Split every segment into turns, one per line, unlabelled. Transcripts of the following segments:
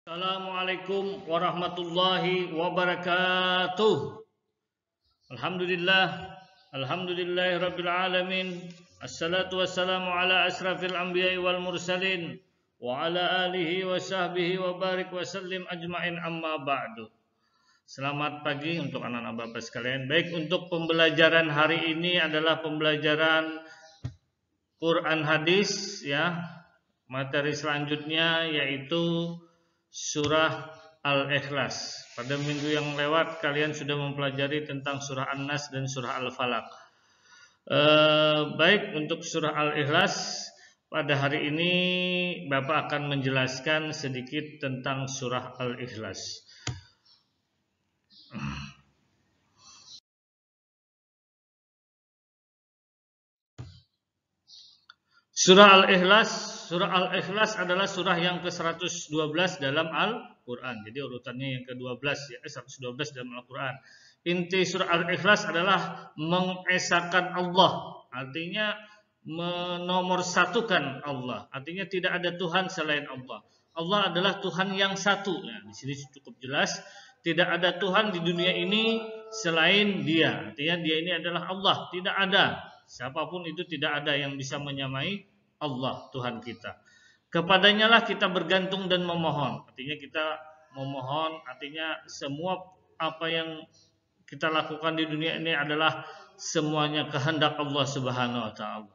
Assalamualaikum warahmatullahi wabarakatuh. Alhamdulillahirabbil alamin. Assalatu wassalamu ala asrafil anbiya'i wal mursalin wa ala alihi wa sahbihi wa barik wa sallim ajmain, amma ba'du. Selamat pagi untuk anak-anak Bapak sekalian. Baik, untuk pembelajaran hari ini adalah pembelajaran Quran hadis ya. Materi selanjutnya yaitu surah Al-Ikhlas. Pada minggu yang lewat kalian sudah mempelajari tentang surah An-Nas dan surah Al-Falaq. Baik, untuk surah Al-Ikhlas pada hari ini Bapak akan menjelaskan sedikit tentang surah Al-Ikhlas. Surah Al-Ikhlas adalah surah yang ke-112 dalam Al-Quran. Jadi urutannya yang ke-12 ya, 112 dalam Al-Quran. Inti surah Al-Ikhlas adalah mengesahkan Allah, artinya menomorsatukan Allah, artinya tidak ada Tuhan selain Allah. Allah adalah Tuhan yang satu. Nah, di sini cukup jelas, tidak ada Tuhan di dunia ini selain Dia. Artinya Dia ini adalah Allah, tidak ada siapapun itu, tidak ada yang bisa menyamai Allah, Tuhan kita. Kepadanya lah kita bergantung dan memohon. Artinya kita memohon, artinya semua apa yang kita lakukan di dunia ini adalah semuanya kehendak Allah Subhanahu wa taala.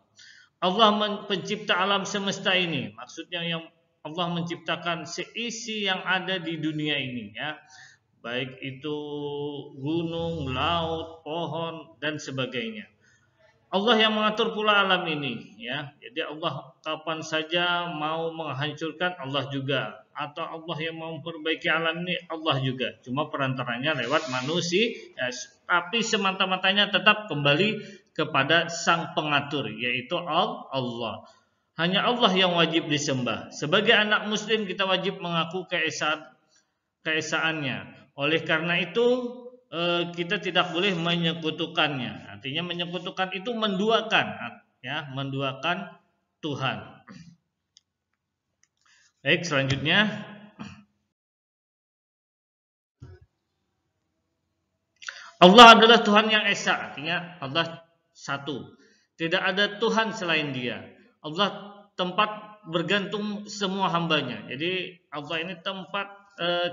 Allah pencipta alam semesta ini, maksudnya yang Allah menciptakan seisi yang ada di dunia ini ya. Baik itu gunung, laut, pohon dan sebagainya. Allah yang mengatur pula alam ini ya. Jadi Allah kapan saja mau menghancurkan, Allah juga, atau Allah yang mau memperbaiki alam ini, Allah juga. Cuma perantaranya lewat manusia ya, tapi semata-matanya tetap kembali kepada sang pengatur, yaitu Allah. Hanya Allah yang wajib disembah. Sebagai anak muslim kita wajib mengaku keesaannya. Oleh karena itu kita tidak boleh menyekutukannya. Artinya menyekutukan itu menduakan ya, menduakan Tuhan. Baik, selanjutnya Allah adalah Tuhan yang esa, artinya Allah satu. Tidak ada Tuhan selain Dia. Allah tempat bergantung semua hambanya. Jadi Allah ini tempat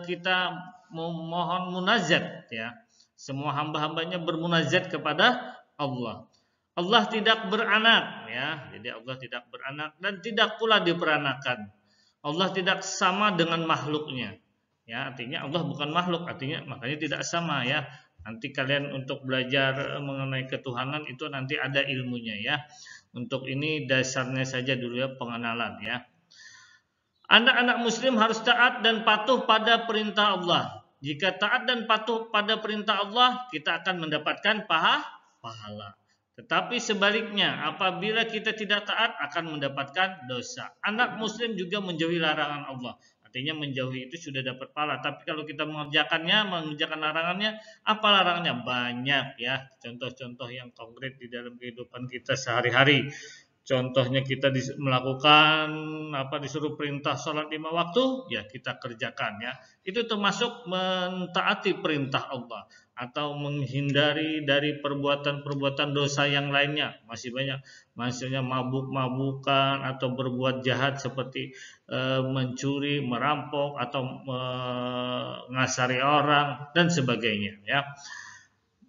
kita memohon munajat ya. Semua hamba-hambanya bermunajat kepada Allah. Allah tidak beranak ya. Jadi Allah tidak beranak dan tidak pula diperanakan. Allah tidak sama dengan makhluknya. Ya, artinya Allah bukan makhluk, artinya makanya tidak sama ya. Nanti kalian untuk belajar mengenai ketuhanan itu nanti ada ilmunya ya. Untuk ini dasarnya saja dulu ya, pengenalan ya. Anak-anak muslim harus taat dan patuh pada perintah Allah. Jika taat dan patuh pada perintah Allah, kita akan mendapatkan pahala. Tetapi sebaliknya, apabila kita tidak taat akan mendapatkan dosa. Anak muslim juga menjauhi larangan Allah. Artinya menjauhi itu sudah dapat pahala. Tapi kalau kita mengerjakan larangannya, apa larangannya? Banyak ya. Contoh-contoh yang konkret di dalam kehidupan kita sehari-hari. Contohnya kita melakukan disuruh perintah sholat 5 waktu, ya kita kerjakan ya. Itu termasuk mentaati perintah Allah atau menghindari dari perbuatan-perbuatan dosa yang lainnya. Masih banyak, maksudnya mabuk-mabukan atau berbuat jahat seperti mencuri, merampok atau mengasari orang dan sebagainya ya.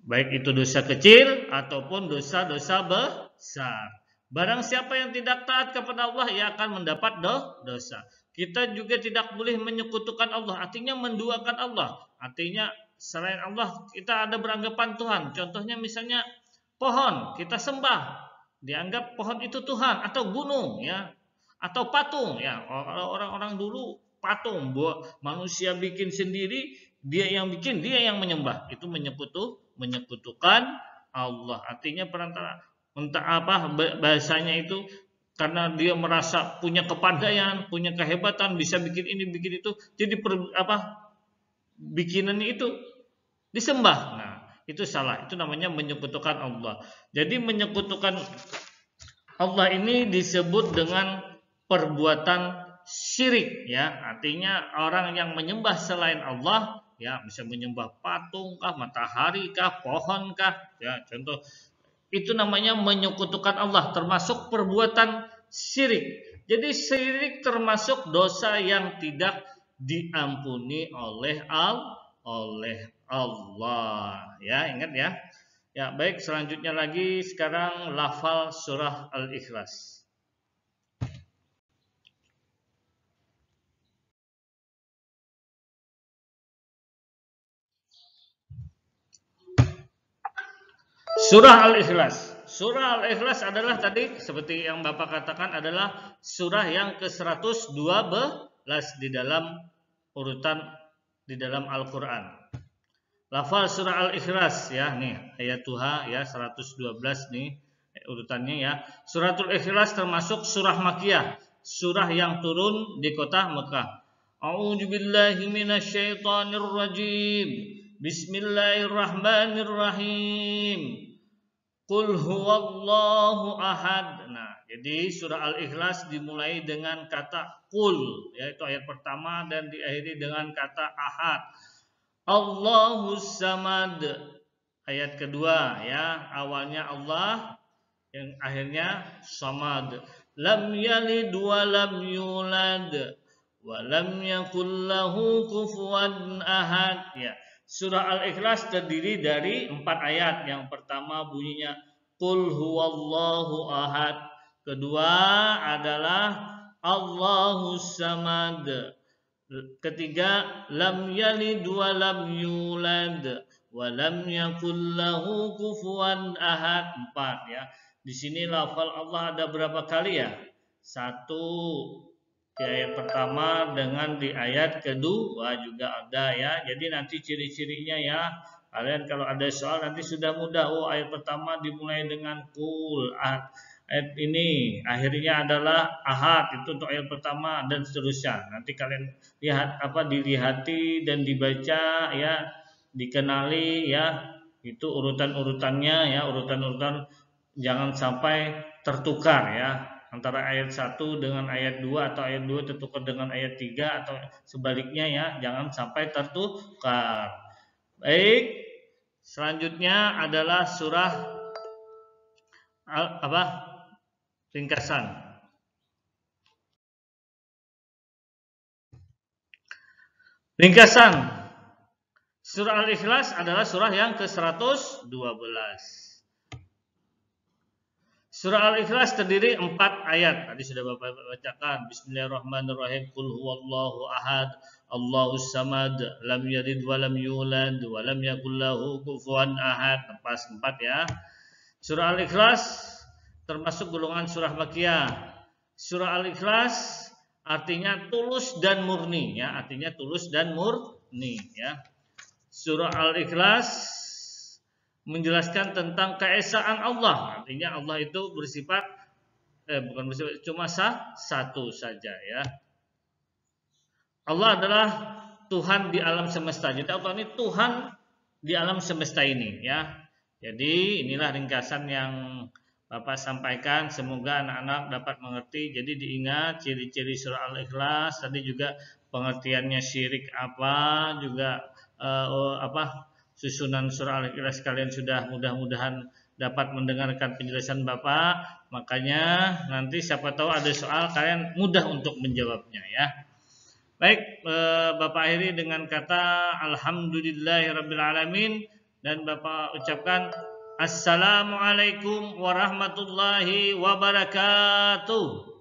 Baik itu dosa kecil ataupun dosa-dosa besar. Barang siapa yang tidak taat kepada Allah, ia akan mendapat dosa. Kita juga tidak boleh menyekutukan Allah, artinya menduakan Allah. Artinya selain Allah kita ada beranggapan Tuhan. Contohnya misalnya pohon, kita sembah, dianggap pohon itu Tuhan, atau gunung ya, atau patung ya. Orang-orang dulu patung, manusia bikin sendiri, dia yang bikin, dia yang menyembah. Itu menyekutukan Allah. Artinya perantara entah apa bahasanya itu, karena dia merasa punya kepandaian, punya kehebatan, bisa bikin ini, bikin itu, jadi bikinannya itu disembah. Nah, itu salah. Itu namanya menyekutukan Allah. Jadi menyekutukan Allah ini disebut dengan perbuatan syirik ya. Artinya orang yang menyembah selain Allah ya, bisa menyembah patung kah, matahari kah, pohon kah ya, contoh itu namanya menyekutukan Allah, termasuk perbuatan syirik. Jadi syirik termasuk dosa yang tidak diampuni oleh Allah. Ya, ingat ya. Ya, baik, selanjutnya lagi sekarang lafal surah Al-Ikhlas. Surah Al-Ikhlas. Surah Al-Ikhlas adalah tadi seperti yang Bapak katakan adalah surah yang ke-112 di dalam urutan di dalam Al-Qur'an. Lafal surah Al-Ikhlas ya, nih ayat Tuha ya 112 nih urutannya ya. Suratul Ikhlas termasuk surah Makkiyah, surah yang turun di kota Mekah. A'udzubillahi minasyaitonir rajim. Bismillahirrahmanirrahim. Qul huwallahu ahad. Nah, jadi surah Al-Ikhlas dimulai dengan kata qul, yaitu ayat pertama, dan diakhiri dengan kata ahad. Allahus samad. Ayat kedua ya, awalnya Allah, yang akhirnya samad. Lam yalid wa lam yulad wa lam yakul lahu kufuwan ahad. Ya, surah Al-Ikhlas terdiri dari 4 ayat. Yang pertama bunyinya Qul huwallahu ahad. Kedua adalah Allahus samad. Ketiga, lam yalid wa lam yulad wa lam yakul lahu kufuwan ahad. 4 ya. Di sini lafal Allah ada berapa kali ya? 1 di ayat pertama, dengan di ayat kedua juga ada ya. Jadi nanti ciri-cirinya ya. Kalian kalau ada soal nanti sudah mudah. Oh, ayat pertama dimulai dengan qul. Ayat ini akhirnya adalah ahad, itu untuk ayat pertama dan seterusnya. Nanti kalian lihat dilihati dan dibaca ya, dikenali ya, itu urutan-urutannya ya, urutan-urutan, jangan sampai tertukar ya antara ayat 1 dengan ayat 2 atau ayat 2 tertukar dengan ayat 3 atau sebaliknya ya, jangan sampai tertukar. Baik, selanjutnya adalah surah ringkasan. Ringkasan surah Al-Ikhlas adalah surah yang ke-112. Surah Al-Ikhlas terdiri 4 ayat. Tadi sudah Bapak bacakan. Bismillahirrahmanirrahim. Qul huwallahu ahad, Allahus samad, lam yalid wa lam yulad wa lam yakul lahu kufuwan ahad. Pas 4 ya. Surah Al-Ikhlas termasuk golongan surah Makkiyah. Surah Al-Ikhlas artinya tulus dan murni ya, artinya tulus dan murni ya. Surah Al-Ikhlas menjelaskan tentang keesaan Allah, artinya Allah itu bersifat bukan bersifat, cuma satu saja ya. Allah adalah Tuhan di alam semesta. Jadi Allah ini Tuhan di alam semesta ini ya. Jadi inilah ringkasan yang Bapak sampaikan, semoga anak-anak dapat mengerti. Jadi diingat ciri-ciri surah Al-Ikhlas, tadi juga pengertiannya syirik apa, juga susunan surah Al-Ikhlas kalian sudah mudah-mudahan dapat mendengarkan penjelasan Bapak. Makanya nanti siapa tahu ada soal, kalian mudah untuk menjawabnya ya. Baik, Bapak akhiri dengan kata alhamdulillahirabbil alamin, dan Bapak ucapkan assalamualaikum warahmatullahi wabarakatuh.